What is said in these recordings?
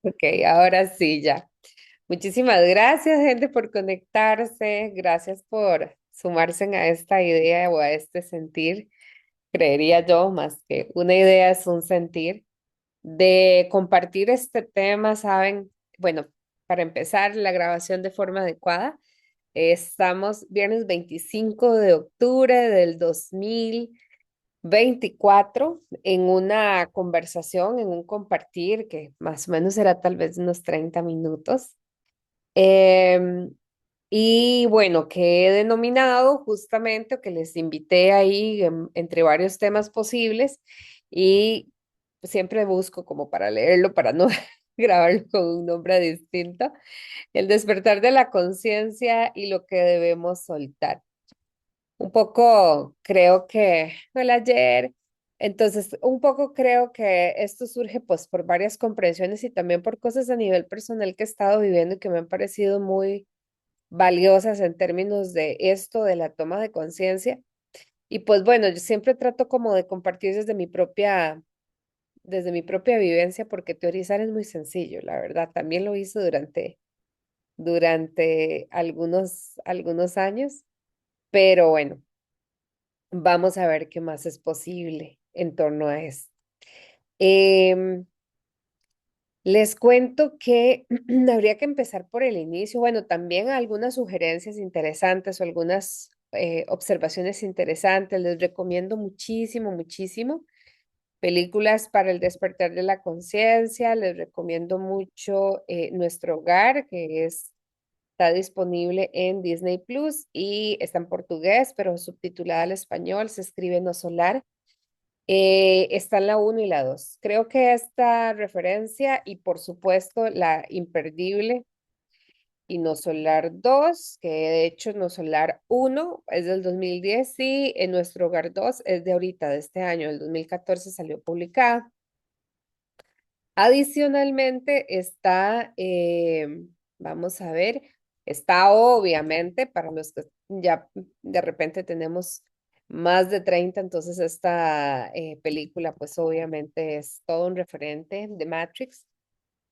Ok, ahora sí, ya. Muchísimas gracias, gente, por conectarse. Gracias por sumarse a esta idea o a este sentir. Creería yo, más que una idea es un sentir de compartir este tema, ¿saben? Bueno, para empezar, la grabación de forma adecuada. Estamos viernes 25 de octubre del 2024 en una conversación, en un compartir que más o menos será tal vez unos 30 minutos. Em, y bueno, que he denominado justamente, o que les invité ahí entre varios temas posibles, y siempre busco como para leerlo, para no grabarlo con un nombre distinto, el despertar de la conciencia y lo que debemos soltar. Un poco creo que, well, ayer, entonces un poco creo que esto surge pues por varias comprensiones y también por cosas a nivel personal que he estado viviendo y que me han parecido muy valiosas en términos de esto, de la toma de conciencia. Y pues bueno, yo siempre trato como de compartir desde mi propia vivencia, porque teorizar es muy sencillo, la verdad. También lo hice durante algunos años, pero bueno, vamos a ver qué más es posible en torno a esto. Em, Les cuento que habría que empezar por el inicio. Bueno, también algunas sugerencias interesantes o algunas observaciones interesantes. Les recomiendo muchísimo, muchísimo películas para el despertar de la conciencia. Les recomiendo mucho Nuestro Hogar, está disponible en Disney Plus y está en portugués, pero subtitulada al español. Se escribe No Solar. Está en la uno y la 2. Creo que esta referencia y por supuesto la imperdible y No Solar 2, que de hecho No Solar 1 es del 2010 y en Nuestro Hogar 2 es de ahorita, de este año, del 2014 salió publicada. Adicionalmente está, vamos a ver, está obviamente para los que ya de repente tenemos más de 30, entonces esta película pues obviamente es todo un referente de Matrix.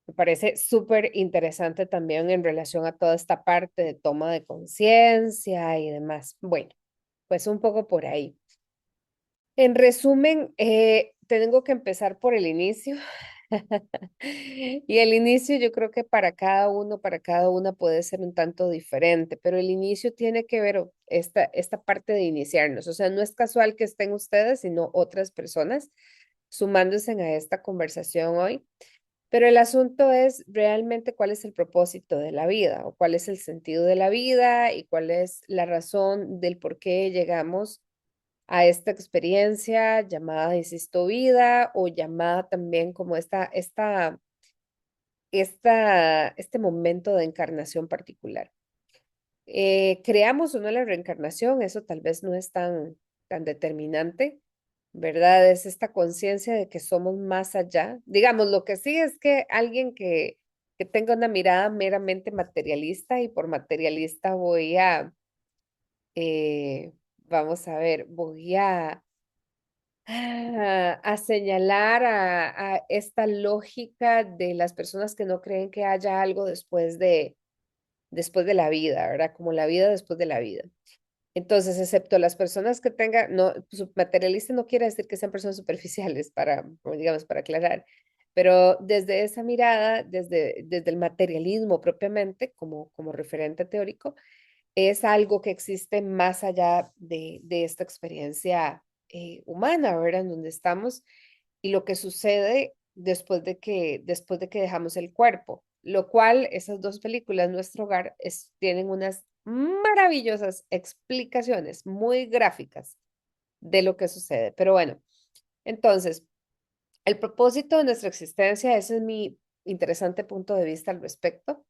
Me parece súper interesante también en relación a toda esta parte de toma de conciencia y demás. Bueno, pues un poco por ahí. En resumen, tengo que empezar por el inicio. Y el inicio yo creo que para cada uno, para cada una puede ser un tanto diferente, pero el inicio tiene que ver esta parte de iniciarnos. O sea, no es casual que estén ustedes, sino otras personas sumándose a esta conversación hoy. Pero el asunto es realmente cuál es el propósito de la vida o cuál es el sentido de la vida y cuál es la razón del por qué llegamos a esta experiencia llamada, insisto, vida o llamada también como este momento de encarnación particular. Creamos o no la reencarnación, eso tal vez no es tan determinante, ¿verdad? Es esta conciencia de que somos más allá. Digamos, lo que sí es que alguien que tenga una mirada meramente materialista, y por materialista vamos a ver, a señalar a esta lógica de las personas que no creen que haya algo después de la vida, ¿verdad? Como la vida después de la vida. Entonces, excepto las personas que tengan, no, materialista no quiere decir que sean personas superficiales, digamos, para aclarar, pero desde esa mirada, desde el materialismo propiamente, como referente teórico, es algo que existe más allá de esta experiencia humana, ¿verdad? En donde estamos y lo que sucede después de que dejamos el cuerpo, lo cual esas dos películas, Nuestro Hogar, tienen unas maravillosas explicaciones muy gráficas de lo que sucede. Pero bueno, entonces, el propósito de nuestra existencia, ese es mi interesante punto de vista al respecto.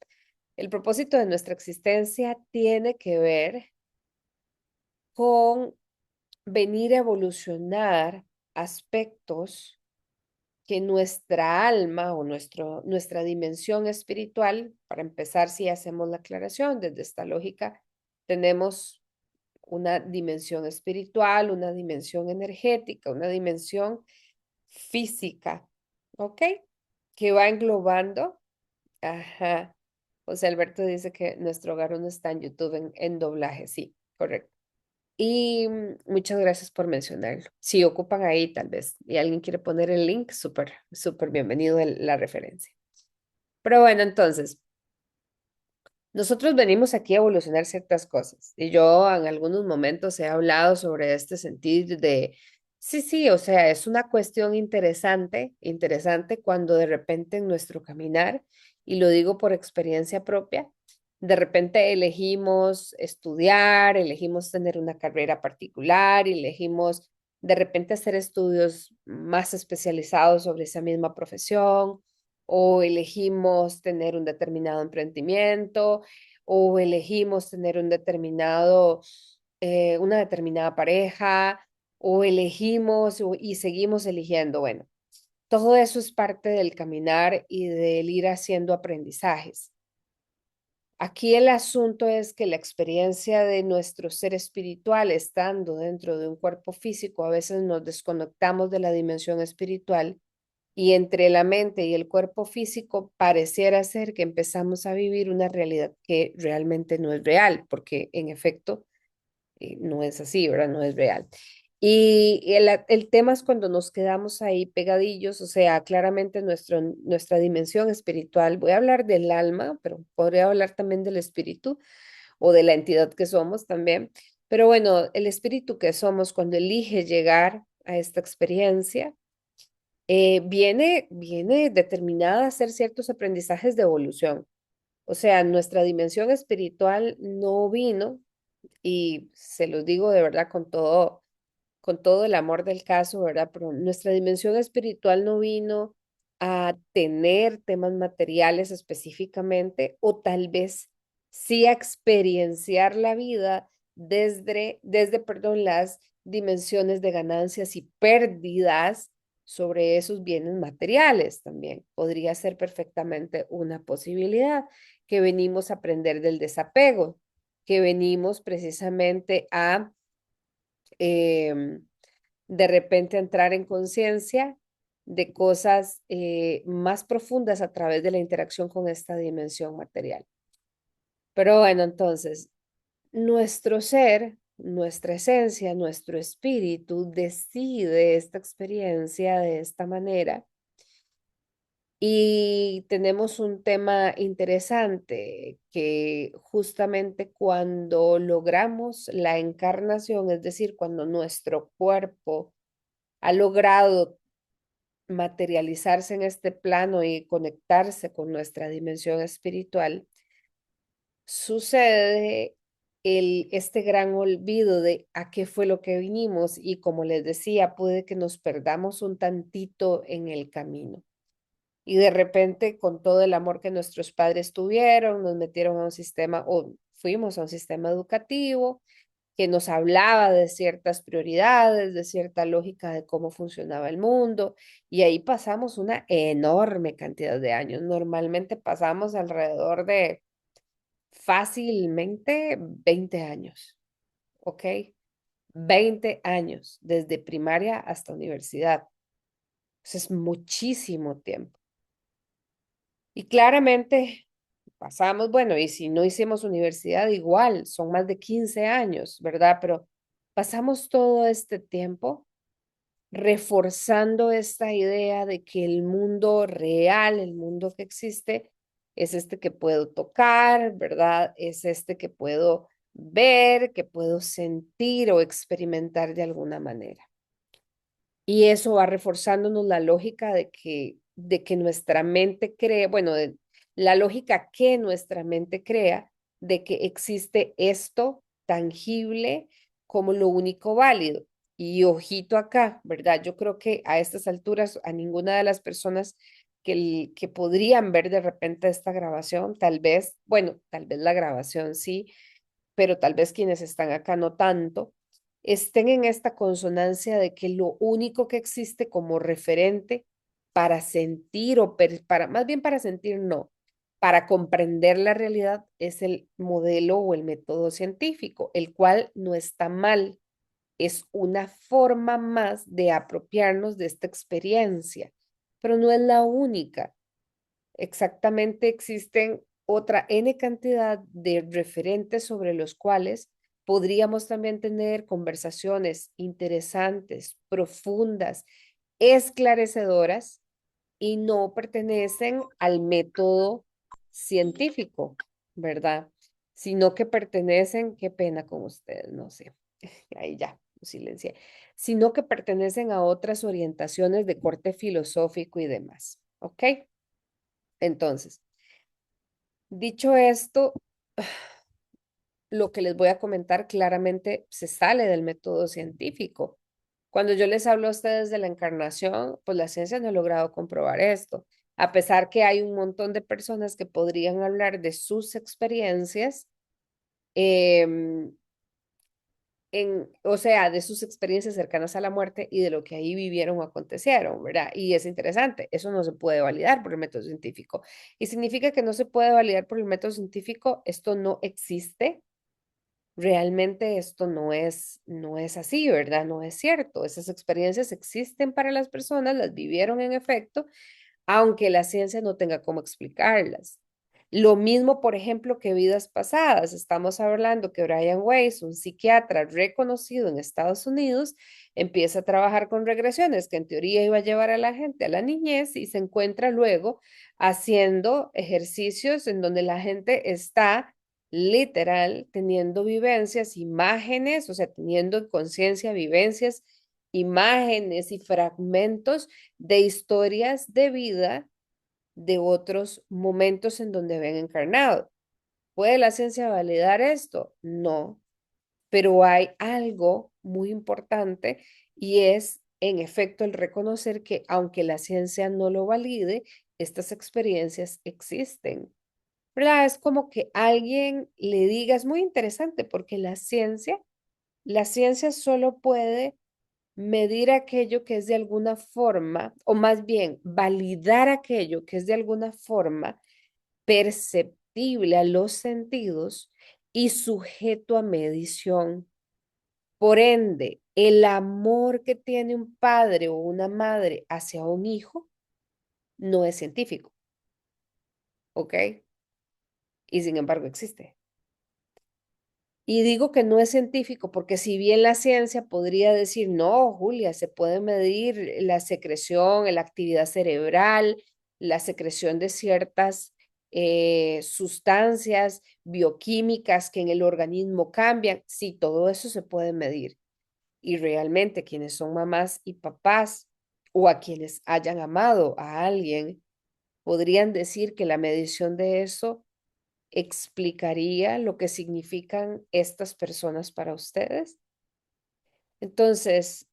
El propósito de nuestra existencia tiene que ver con venir a evolucionar aspectos que nuestra alma o nuestra dimensión espiritual, para empezar, si hacemos la aclaración desde esta lógica, tenemos una dimensión espiritual, una dimensión energética, una dimensión física, ¿ok? Que va englobando. Ajá. José Alberto dice que nuestro hogar no está en YouTube en doblaje. Sí, correcto. Y muchas gracias por mencionarlo. Si ocupan ahí, tal vez, y alguien quiere poner el link, súper, súper bienvenido la referencia. Pero bueno, entonces, nosotros venimos aquí a evolucionar ciertas cosas y yo en algunos momentos he hablado sobre este sentido de, sí, sí, o sea, es una cuestión interesante, interesante cuando de repente en nuestro caminar, y lo digo por experiencia propia, de repente elegimos estudiar, elegimos tener una carrera particular, elegimos de repente hacer estudios más especializados sobre esa misma profesión o elegimos tener un determinado emprendimiento o elegimos tener un determinado, una determinada pareja, o elegimos y seguimos eligiendo. Bueno, todo eso es parte del caminar y del ir haciendo aprendizajes. Aquí el asunto es que la experiencia de nuestro ser espiritual estando dentro de un cuerpo físico, a veces nos desconectamos de la dimensión espiritual y entre la mente y el cuerpo físico pareciera ser que empezamos a vivir una realidad que realmente no es real, porque en efecto no es así, ¿verdad? No es real. Y el tema es cuando nos quedamos ahí pegadillos, o sea, claramente nuestra dimensión espiritual, voy a hablar del alma, pero podría hablar también del espíritu o de la entidad que somos también. Pero bueno, el espíritu que somos cuando elige llegar a esta experiencia, viene determinada a hacer ciertos aprendizajes de evolución. O sea, nuestra dimensión espiritual no vino, y se los digo de verdad con todo el amor del caso, ¿verdad? Pero nuestra dimensión espiritual no vino a tener temas materiales específicamente, o tal vez sí a experienciar la vida perdón, las dimensiones de ganancias y pérdidas sobre esos bienes materiales también. Podría ser perfectamente una posibilidad que venimos a aprender del desapego, que venimos precisamente a em, de repente entrar en conciencia de cosas más profundas a través de la interacción con esta dimensión material. Pero bueno, entonces, nuestro ser, nuestra esencia, nuestro espíritu decide esta experiencia de esta manera. Y tenemos un tema interesante que justamente cuando logramos la encarnación, es decir, cuando nuestro cuerpo ha logrado materializarse en este plano y conectarse con nuestra dimensión espiritual, sucede este gran olvido de a qué fue lo que vinimos y como les decía, puede que nos perdamos un tantito en el camino. Y de repente, con todo el amor que nuestros padres tuvieron, nos metieron a un sistema o fuimos a un sistema educativo que nos hablaba de ciertas prioridades, de cierta lógica de cómo funcionaba el mundo, y ahí pasamos una enorme cantidad de años. Normalmente pasamos alrededor de fácilmente 20 años, ¿ok? 20 años, desde primaria hasta universidad. Eso es muchísimo tiempo. Y claramente pasamos, bueno, y si no hicimos universidad, igual, son más de 15 años, ¿verdad? Pero pasamos todo este tiempo reforzando esta idea de que el mundo real, el mundo que existe, es este que puedo tocar, ¿verdad? Es este que puedo ver, que puedo sentir o experimentar de alguna manera. Y eso va reforzándonos la lógica de que nuestra mente cree, bueno, la lógica que nuestra mente crea de que existe esto tangible como lo único válido. Y ojito acá, ¿verdad? Yo creo que a estas alturas a ninguna de las personas que podrían ver de repente esta grabación, tal vez, bueno, tal vez la grabación sí, pero tal vez quienes están acá no tanto, estén en esta consonancia de que lo único que existe como referente para sentir para, más bien para sentir, no, para comprender la realidad es el modelo o el método científico, el cual no está mal, es una forma más de apropiarnos de esta experiencia, pero no es la única. Exactamente existen otra N cantidad de referentes sobre los cuales podríamos también tener conversaciones interesantes, profundas, esclarecedoras y no pertenecen al método científico, ¿verdad? Sino que pertenecen, qué pena con ustedes, no sé, ahí ya, silencié, sino que pertenecen a otras orientaciones de corte filosófico y demás, ¿ok? Entonces, dicho esto, lo que les voy a comentar claramente se sale del método científico. Cuando yo les hablo a ustedes de la encarnación, pues la ciencia no ha logrado comprobar esto, a pesar que hay un montón de personas que podrían hablar de sus experiencias, em, o sea, de sus experiencias cercanas a la muerte y de lo que ahí vivieron o acontecieron, ¿verdad? Y es interesante, eso no se puede validar por el método científico. Y significa que no se puede validar por el método científico, esto no existe. Realmente esto no es así, ¿verdad? No es cierto. Esas experiencias existen para las personas, las vivieron en efecto, aunque la ciencia no tenga cómo explicarlas. Lo mismo, por ejemplo, que vidas pasadas. Estamos hablando que Brian Weiss, un psiquiatra reconocido en Estados Unidos, empieza a trabajar con regresiones que en teoría iba a llevar a la gente a la niñez y se encuentra luego haciendo ejercicios en donde la gente está literal teniendo vivencias, imágenes, o sea, teniendo conciencia, vivencias, imágenes y fragmentos de historias de vida de otros momentos en donde ven encarnado. ¿Puede la ciencia validar esto? No, pero hay algo muy importante y es, en efecto, el reconocer que aunque la ciencia no lo valide, estas experiencias existen. ¿Verdad? Es como que alguien le diga, es muy interesante porque la ciencia solo puede medir aquello que es de alguna forma, o más bien validar aquello que es de alguna forma perceptible a los sentidos y sujeto a medición. Por ende, el amor que tiene un padre o una madre hacia un hijo no es científico, ¿ok? Y sin embargo existe. Y digo que no es científico porque si bien la ciencia podría decir, no, Julia, se puede medir la secreción, la actividad cerebral, la secreción de ciertas sustancias bioquímicas que en el organismo cambian, sí, todo eso se puede medir. Y realmente quienes son mamás y papás o a quienes hayan amado a alguien, podrían decir que la medición de eso explicaría lo que significan estas personas para ustedes. Entonces,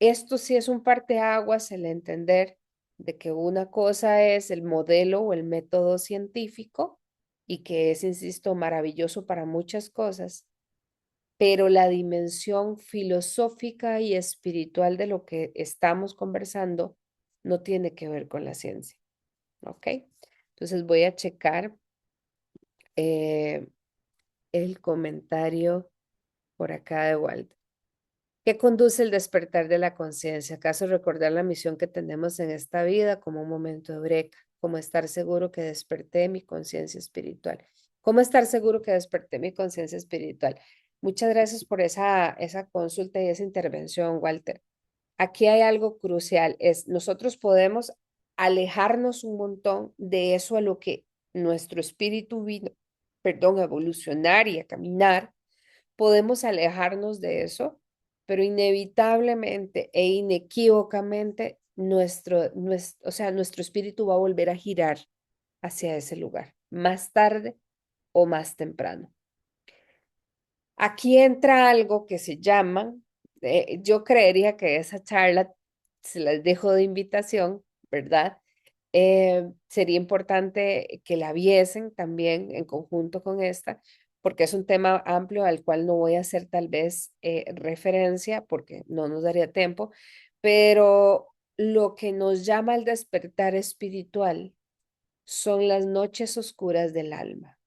esto sí es un parteaguas el entender de que una cosa es el modelo o el método científico y que es, insisto, maravilloso para muchas cosas, pero la dimensión filosófica y espiritual de lo que estamos conversando no tiene que ver con la ciencia, ¿ok? Entonces voy a checar eh, el comentario por acá de Walter. ¿Qué conduce el despertar de la conciencia? ¿Acaso recordar la misión que tenemos en esta vida como un momento de eureka? ¿Cómo estar seguro que desperté mi conciencia espiritual? ¿Cómo estar seguro que desperté mi conciencia espiritual? Muchas gracias por esa consulta y esa intervención, Walter. Aquí hay algo crucial, es nosotros podemos alejarnos un montón de eso a lo que nuestro espíritu vino, perdón, a evolucionar y a caminar. Podemos alejarnos de eso, pero inevitablemente e inequívocamente o sea, nuestro espíritu va a volver a girar hacia ese lugar, más tarde o más temprano. Aquí entra algo que se llama, yo creería que esa charla se las dejo de invitación, ¿verdad? Sería importante que la viesen también en conjunto con esta, porque es un tema amplio al cual no voy a hacer tal vez referencia porque no nos daría tiempo, pero lo que nos llama al despertar espiritual son las noches oscuras del alma.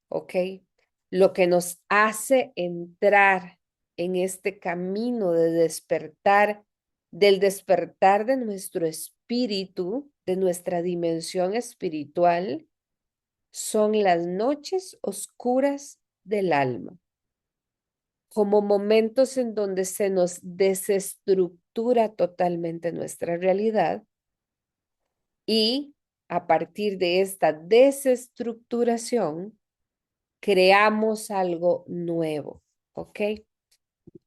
¿Ok? Lo que nos hace entrar en este camino de despertar, del despertar de nuestro espíritu, de nuestra dimensión espiritual son las noches oscuras del alma, como momentos en donde se nos desestructura totalmente nuestra realidad y a partir de esta desestructuración creamos algo nuevo, ¿ok?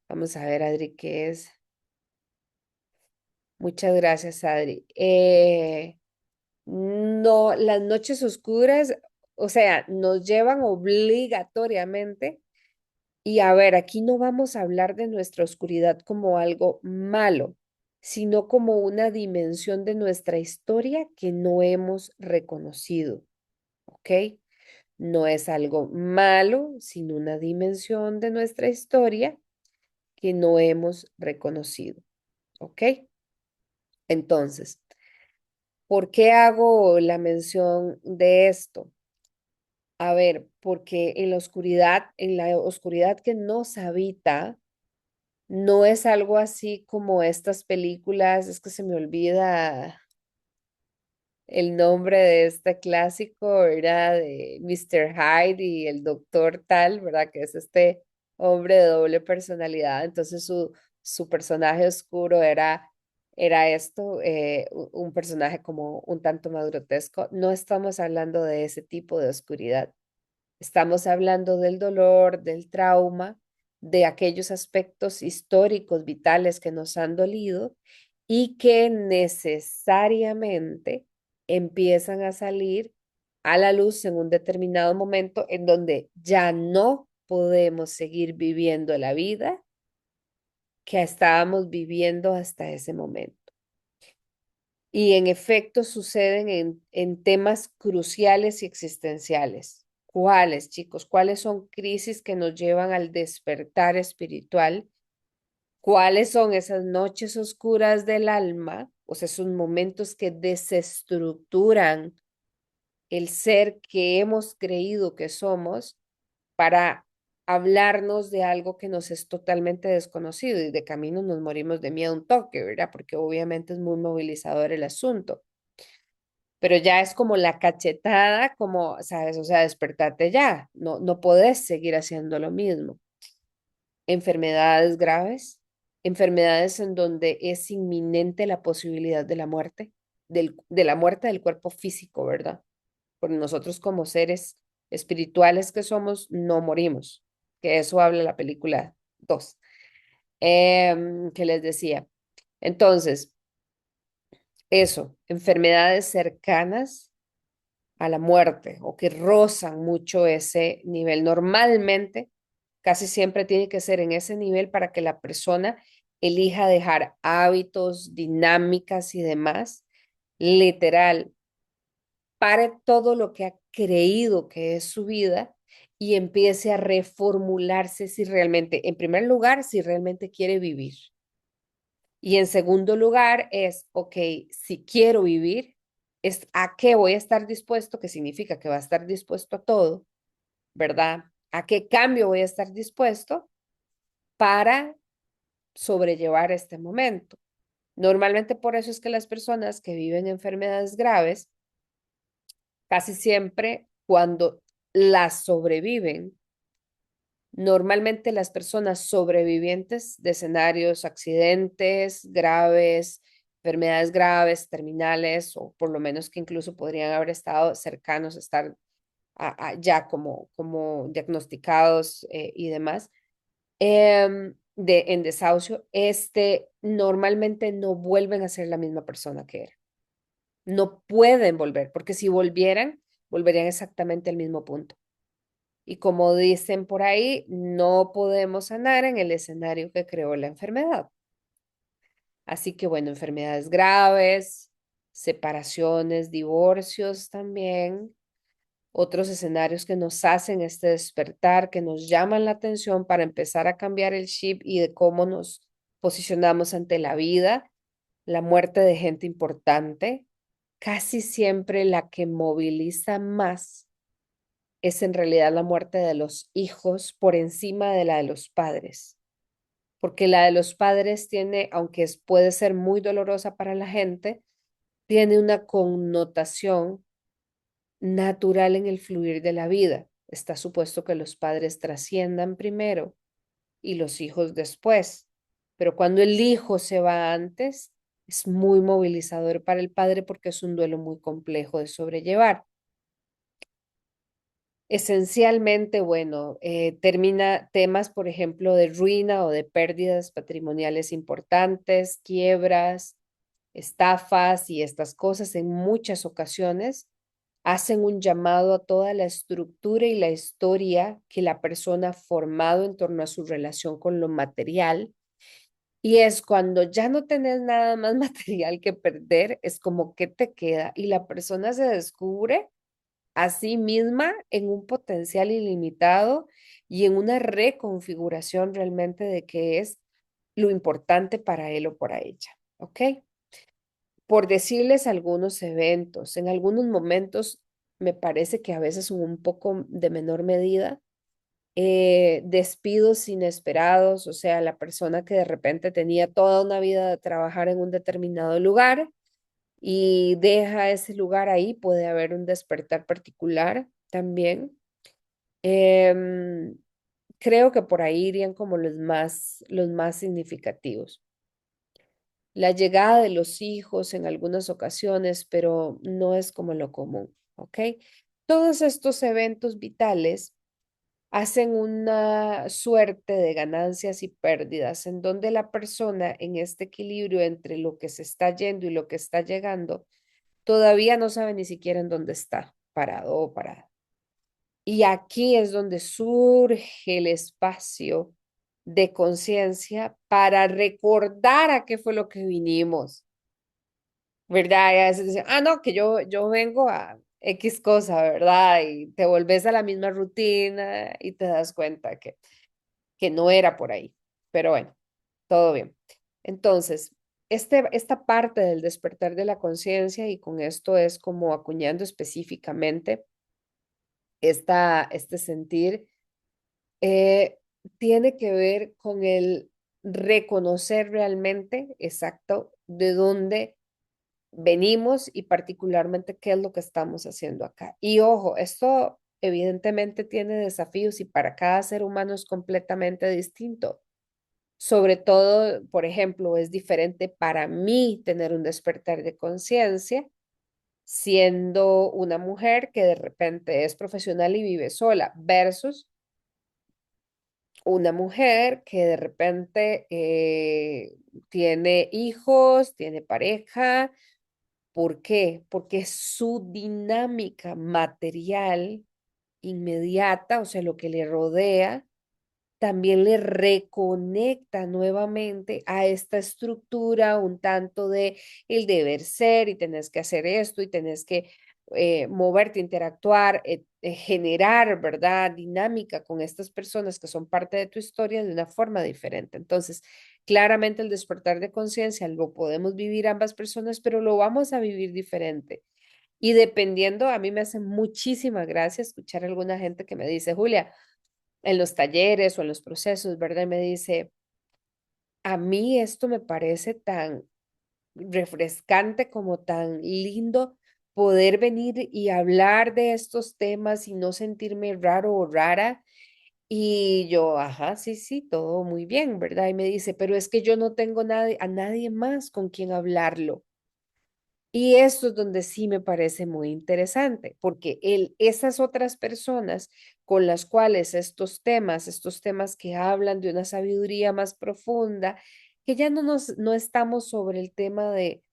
Vamos a ver, Adri, ¿qué es? Muchas gracias, Adri. No, las noches oscuras, o sea, nos llevan obligatoriamente. Y a ver, aquí no vamos a hablar de nuestra oscuridad como algo malo, sino como una dimensión de nuestra historia que no hemos reconocido, ¿ok? No es algo malo, sino una dimensión de nuestra historia que no hemos reconocido, ¿ok? Entonces, ¿por qué hago la mención de esto? A ver, porque en la oscuridad que nos habita, no es algo así como estas películas, es que se me olvida el nombre de este clásico, ¿verdad? De Mr. Hyde y el doctor tal, ¿verdad? Que es este hombre de doble personalidad. Entonces su personaje oscuro era esto, un personaje como un tanto más grotesco. No estamos hablando de ese tipo de oscuridad. Estamos hablando del dolor, del trauma, de aquellos aspectos históricos, vitales que nos han dolido y que necesariamente empiezan a salir a la luz en un determinado momento en donde ya no podemos seguir viviendo la vida que estábamos viviendo hasta ese momento. Y en efecto suceden en temas cruciales y existenciales. ¿Cuáles, chicos? ¿Cuáles son crisis que nos llevan al despertar espiritual? ¿Cuáles son esas noches oscuras del alma? O sea, esos momentos que desestructuran el ser que hemos creído que somos para hablarnos de algo que nos es totalmente desconocido y de camino nos morimos de miedo un toque, ¿verdad? Porque obviamente es muy movilizador el asunto, pero ya es como la cachetada, como, ¿sabes? O sea, despertate ya, no podés seguir haciendo lo mismo. Enfermedades graves, enfermedades en donde es inminente la posibilidad de la muerte, de la muerte del cuerpo físico, ¿verdad? Porque nosotros como seres espirituales que somos, no morimos, que eso habla la película 2, que les decía. Entonces, eso, enfermedades cercanas a la muerte o que rozan mucho ese nivel. Normalmente, casi siempre tiene que ser en ese nivel para que la persona elija dejar hábitos, dinámicas y demás. Literal, pare todo lo que ha creído que es su vida y empiece a reformularse si realmente, en primer lugar, si realmente quiere vivir. Y en segundo lugar es, ok, si quiero vivir, es a qué voy a estar dispuesto, que significa que va a estar dispuesto a todo, ¿verdad? ¿A qué cambio voy a estar dispuesto para sobrellevar este momento? Normalmente por eso es que las personas que viven enfermedades graves, casi siempre cuando las sobreviven, normalmente las personas sobrevivientes de escenarios, accidentes graves, enfermedades graves, terminales, o por lo menos que incluso podrían haber estado cercanos a estar ya como diagnosticados y demás, en desahucio, normalmente no vuelven a ser la misma persona que era. No pueden volver, porque si volvieran, volverían exactamente al mismo punto. Y como dicen por ahí, no podemos sanar en el escenario que creó la enfermedad. Así que bueno, enfermedades graves, separaciones, divorcios también, otros escenarios que nos hacen este despertar, que nos llaman la atención para empezar a cambiar el chip y de cómo nos posicionamos ante la vida, la muerte de gente importante, casi siempre la que moviliza más es en realidad la muerte de los hijos por encima de la de los padres, porque la de los padres tiene, aunque puede ser muy dolorosa para la gente, tiene una connotación natural en el fluir de la vida. Está supuesto que los padres trasciendan primero y los hijos después, pero cuando el hijo se va antes, es muy movilizador para el padre porque es un duelo muy complejo de sobrellevar. Esencialmente, bueno, termina temas, por ejemplo, de ruina o de pérdidas patrimoniales importantes, quiebras, estafas y estas cosas en muchas ocasiones hacen un llamado a toda la estructura y la historia que la persona ha formado en torno a su relación con lo material. Y es cuando ya no tenés nada más material que perder, es como que te queda y la persona se descubre a sí misma en un potencial ilimitado y en una reconfiguración realmente de qué es lo importante para él o para ella. ¿Ok? Por decirles algunos eventos, en algunos momentos me parece que a veces son un poco de menor medida, despidos inesperados, o sea, la persona que de repente tenía toda una vida de trabajar en un determinado lugar y deja ese lugar ahí, puede haber un despertar particular también. Em, Creo que por ahí irían como los más significativos. La llegada de los hijos en algunas ocasiones, pero no es como lo común, ¿ok? Todos estos eventos vitales hacen una suerte de ganancias y pérdidas en donde la persona en este equilibrio entre lo que se está yendo y lo que está llegando, todavía no sabe ni siquiera en dónde está parado o parada. Y aquí es donde surge el espacio de conciencia para recordar a qué fue lo que vinimos, ¿verdad? Y a veces dicen, ah, no, que yo vengo a X cosa, ¿verdad? Y te volvés a la misma rutina y te das cuenta que no era por ahí. Pero bueno, todo bien. Entonces, esta parte del despertar de la conciencia, y con esto es como acuñando específicamente este sentir, eh, tiene que ver con el reconocer realmente, exacto, de dónde venimos y particularmente qué es lo que estamos haciendo acá. Y ojo, esto evidentemente tiene desafíos y para cada ser humano es completamente distinto. Sobre todo, por ejemplo, es diferente para mí tener un despertar de conciencia siendo una mujer que de repente es profesional y vive sola versus una mujer que de repente tiene hijos, tiene pareja. ¿Por qué? Porque su dinámica material inmediata, o sea, lo que le rodea, también le reconecta nuevamente a esta estructura un tanto de el deber ser y tenés que hacer esto y tenés que moverte, interactuar, generar, ¿verdad? Dinámica con estas personas que son parte de tu historia de una forma diferente. Entonces, claramente el despertar de conciencia lo podemos vivir ambas personas, pero lo vamos a vivir diferente. Y dependiendo, a mí me hace muchísima gracia escuchar a alguna gente que me dice, Julia, en los talleres o en los procesos, ¿verdad? Y me dice, a mí esto me parece tan refrescante como tan lindo poder venir y hablar de estos temas y no sentirme raro o rara. Y yo, ajá, sí, sí, todo muy bien, ¿verdad? Y me dice, pero es que yo no tengo a nadie más con quien hablarlo. Y esto es donde sí me parece muy interesante, porque esas otras personas con las cuales estos temas que hablan de una sabiduría más profunda, que ya no estamos sobre el tema de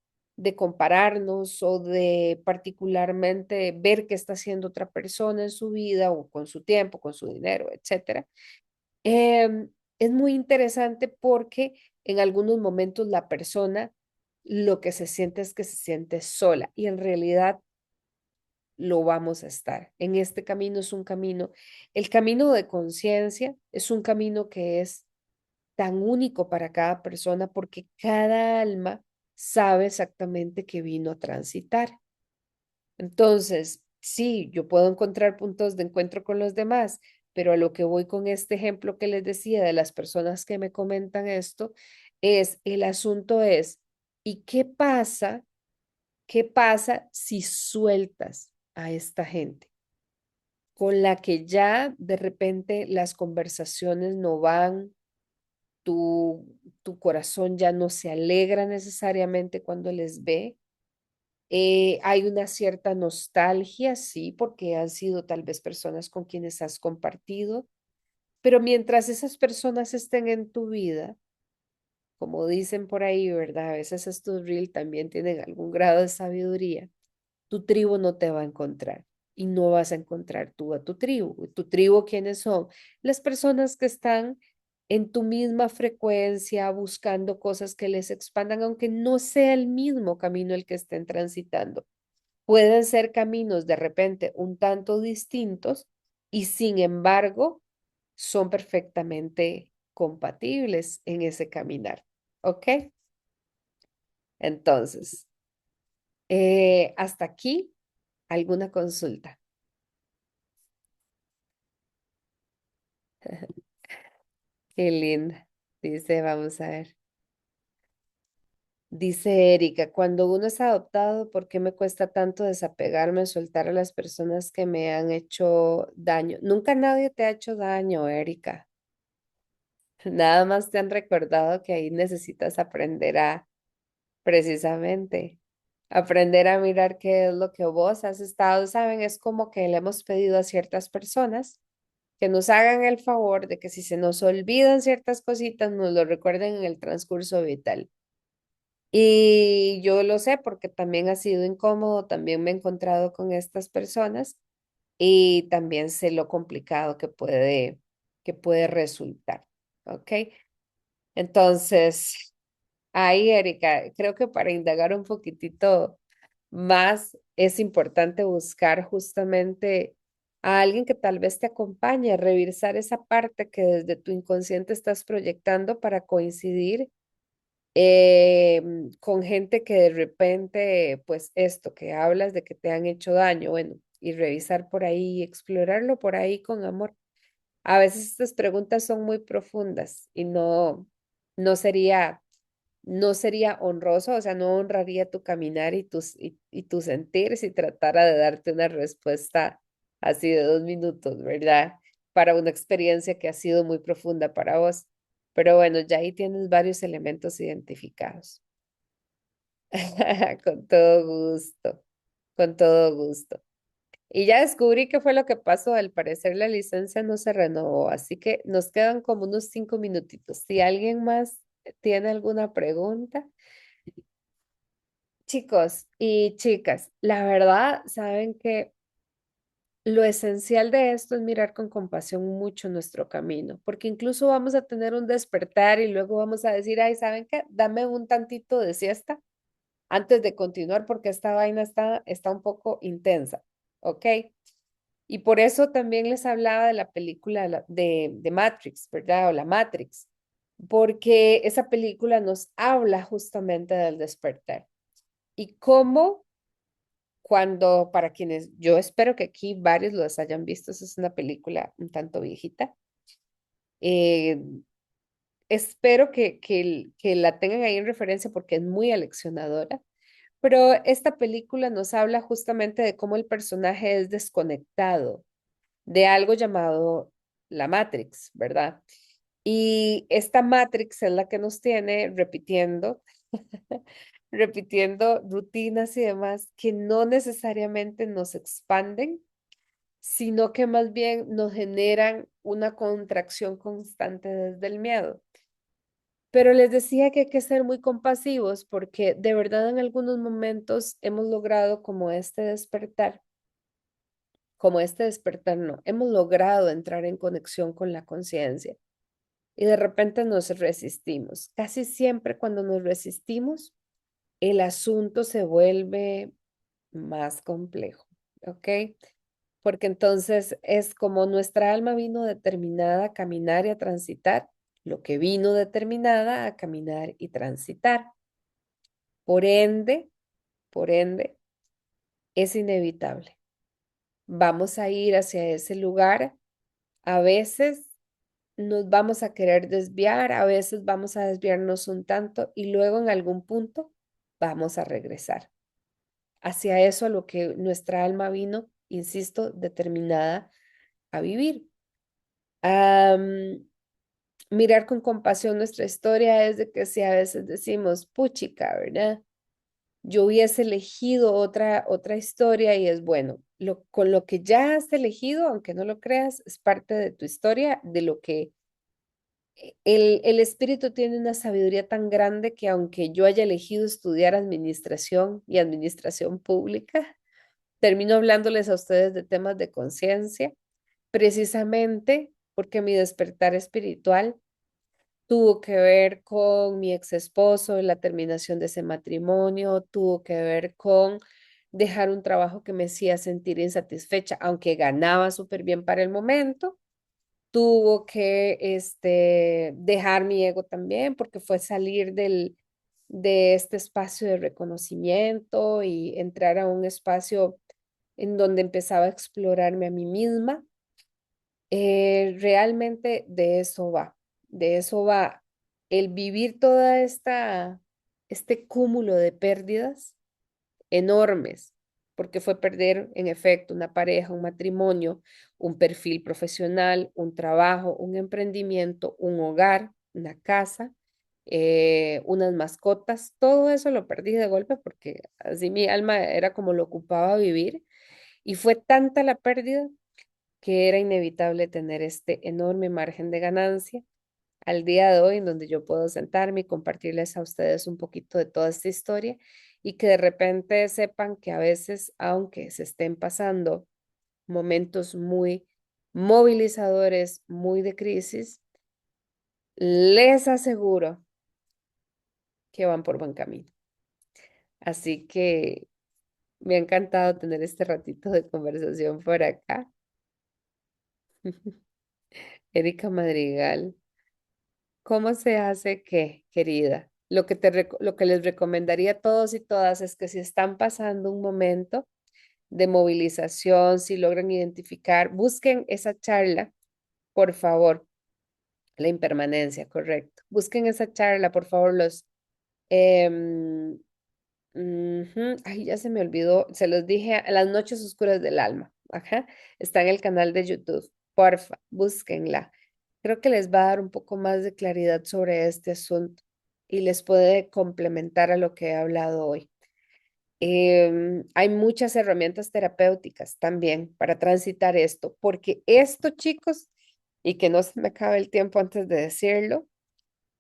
compararnos o de particularmente ver qué está haciendo otra persona en su vida o con su tiempo, con su dinero, etcétera. Es muy interesante porque en algunos momentos la persona lo que se siente es que se siente sola y en realidad lo vamos a estar. En este camino es un camino, el camino de conciencia es un camino que es tan único para cada persona porque cada alma sabe exactamente qué vino a transitar. Entonces, sí, yo puedo encontrar puntos de encuentro con los demás, pero a lo que voy con este ejemplo que les decía de las personas que me comentan esto, es el asunto es, ¿y qué pasa ¿Qué pasa si sueltas a esta gente con la que ya de repente las conversaciones no van, tu corazón ya no se alegra necesariamente cuando les ve? Hay una cierta nostalgia, sí, porque han sido tal vez personas con quienes has compartido, pero mientras esas personas estén en tu vida, como dicen por ahí, ¿verdad? A veces estos reels también tienen algún grado de sabiduría. Tu tribu no te va a encontrar y no vas a encontrar tú a tu tribu. ¿Tu tribu quiénes son? Las personas que están en tu misma frecuencia, buscando cosas que les expandan, aunque no sea el mismo camino el que estén transitando. Pueden ser caminos de repente un tanto distintos y sin embargo son perfectamente compatibles en ese caminar. ¿Ok? Entonces, hasta aquí, ¿alguna consulta? Qué linda. Dice, vamos a ver. Dice Erika, cuando uno es adoptado, ¿por qué me cuesta tanto desapegarme, soltar a las personas que me han hecho daño? Nunca nadie te ha hecho daño, Erika. Nada más te han recordado que ahí necesitas aprender a, precisamente, aprender a mirar qué es lo que vos has estado, ¿saben? Es como que le hemos pedido a ciertas personas que nos hagan el favor de que si se nos olvidan ciertas cositas, nos lo recuerden en el transcurso vital. Y yo lo sé porque también ha sido incómodo, también me he encontrado con estas personas y también sé lo complicado que puede resultar. ¿Ok? Entonces, ahí, Erika, creo que para indagar un poquitito más es importante buscar justamente a alguien que tal vez te acompañe a revisar esa parte que desde tu inconsciente estás proyectando para coincidir con gente que de repente, pues esto que hablas de que te han hecho daño, bueno, y revisar por ahí, explorarlo por ahí con amor. A veces estas preguntas son muy profundas y no sería, no sería honroso, o sea, no honraría tu caminar y tu sentir si tratara de darte una respuesta así de 2 minutos, ¿verdad? Para una experiencia que ha sido muy profunda para vos. Pero bueno, ya ahí tienes varios elementos identificados. Con todo gusto, con todo gusto. Y ya descubrí qué fue lo que pasó. Al parecer la licencia no se renovó, así que nos quedan como unos 5 minutitos. Si alguien más tiene alguna pregunta, chicos y chicas, la verdad, saben que lo esencial de esto es mirar con compasión mucho nuestro camino, porque incluso vamos a tener un despertar y luego vamos a decir, ay, ¿saben qué? Dame un tantito de siesta antes de continuar porque esta vaina está un poco intensa, ¿ok? Y por eso también les hablaba de la película de Matrix, ¿verdad? O la Matrix, porque esa película nos habla justamente del despertar y cómo cuando, para quienes, yo espero que aquí varios los hayan visto, esa es una película un tanto viejita, eh, espero que la tengan ahí en referencia porque es muy aleccionadora. Pero esta película nos habla justamente de cómo el personaje es desconectado de algo llamado la Matrix, ¿verdad? Y esta Matrix es la que nos tiene repitiendo, repitiendo rutinas y demás que no necesariamente nos expanden, sino que más bien nos generan una contracción constante desde el miedo. Pero les decía que hay que ser muy compasivos porque de verdad en algunos momentos hemos logrado como este despertar no, hemos logrado entrar en conexión con la conciencia y de repente nos resistimos. Casi siempre cuando nos resistimos, el asunto se vuelve más complejo, ¿ok? Porque entonces es como nuestra alma vino determinada a caminar y a transitar, lo que vino determinada a caminar y transitar. Por ende, por ende, es inevitable. Vamos a ir hacia ese lugar. A veces nos vamos a querer desviar, a veces vamos a desviarnos un tanto y luego en algún punto vamos a regresar. hacia eso a lo que nuestra alma vino, insisto, determinada a vivir. Am, Mirar con compasión nuestra historia es de que si a veces decimos, puchica, ¿verdad? Yo hubiese elegido otra historia y es bueno, con lo que ya has elegido, aunque no lo creas, es parte de tu historia, de lo que el espíritu tiene una sabiduría tan grande que aunque yo haya elegido estudiar administración y administración pública, termino hablándoles a ustedes de temas de conciencia, precisamente porque mi despertar espiritual tuvo que ver con mi ex esposo, la terminación de ese matrimonio, tuvo que ver con dejar un trabajo que me hacía sentir insatisfecha, aunque ganaba súper bien para el momento. Tuvo que dejar mi ego también, porque fue salir de este espacio de reconocimiento y entrar a un espacio en donde empezaba a explorarme a mí misma. Realmente de eso va el vivir toda este cúmulo de pérdidas enormes, porque fue perder en efecto una pareja, un matrimonio, un perfil profesional, un trabajo, un emprendimiento, un hogar, una casa, unas mascotas, todo eso lo perdí de golpe porque así mi alma era como lo ocupaba vivir y fue tanta la pérdida que era inevitable tener este enorme margen de ganancia al día de hoy en donde yo puedo sentarme y compartirles a ustedes un poquito de toda esta historia y que de repente sepan que a veces, aunque se estén pasando momentos muy movilizadores, muy de crisis, les aseguro que van por buen camino. Así que me ha encantado tener este ratito de conversación por acá. Erika Madrigal. ¿Cómo se hace qué, querida? Lo que les recomendaría a todos y todas es que si están pasando un momento de movilización, si logran identificar, busquen esa charla, por favor, la impermanencia, correcto. Busquen esa charla, por favor, em, ay, ya se me olvidó, se los dije, a las noches oscuras del alma, ajá, está en el canal de YouTube, porfa, búsquenla. Creo que les va a dar un poco más de claridad sobre este asunto y les puede complementar a lo que he hablado hoy. Hay muchas herramientas terapéuticas también para transitar esto, porque esto, chicos, y que no se me acabe el tiempo antes de decirlo,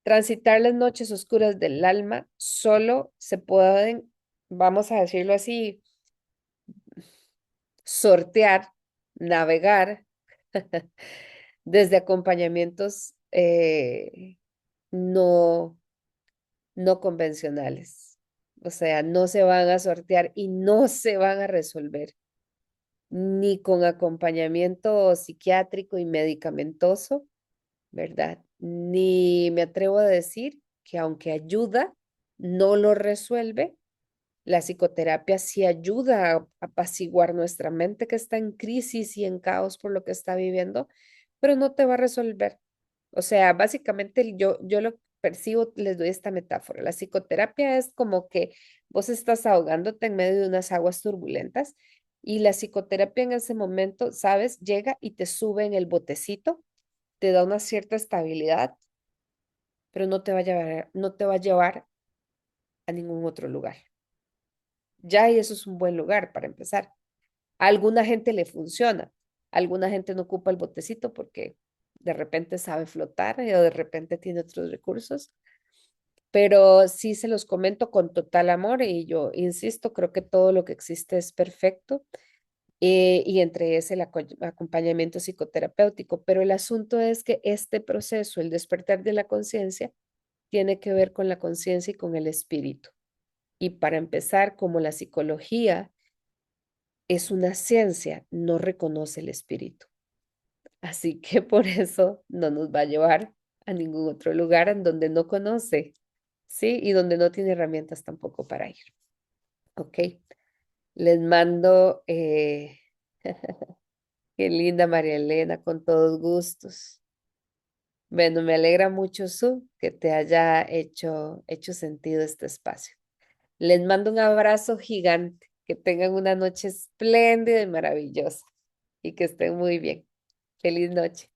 transitar las noches oscuras del alma solo se pueden, vamos a decirlo así, sortear, navegar desde acompañamientos no, no convencionales. O sea, no se van a sortear y no se van a resolver ni con acompañamiento psiquiátrico y medicamentoso, ¿verdad? Ni me atrevo a decir que aunque ayuda, no lo resuelve. La psicoterapia sí ayuda a apaciguar nuestra mente que está en crisis y en caos por lo que está viviendo, pero no te va a resolver. O sea, básicamente yo lo percibo, les doy esta metáfora. La psicoterapia es como que vos estás ahogándote en medio de unas aguas turbulentas y la psicoterapia en ese momento, ¿sabes? Llega y te sube en el botecito, te da una cierta estabilidad, pero no te va a llevar a ningún otro lugar. Ya, y eso es un buen lugar para empezar. A alguna gente le funciona, a alguna gente no ocupa el botecito porque de repente sabe flotar o de repente tiene otros recursos, pero sí se los comento con total amor y yo insisto, creo que todo lo que existe es perfecto y entre ese el acompañamiento psicoterapéutico, pero el asunto es que este proceso, el despertar de la conciencia, tiene que ver con la conciencia y con el espíritu. Y para empezar, como la psicología es una ciencia, no reconoce el espíritu. Así que por eso no nos va a llevar a ningún otro lugar en donde no conoce, ¿sí? Y donde no tiene herramientas tampoco para ir. ¿Ok? Les mando, qué linda María Elena, con todos gustos. Bueno, me alegra mucho, Su, que te haya hecho sentido este espacio. Les mando un abrazo gigante. Que tengan una noche espléndida y maravillosa y que estén muy bien. Feliz noche.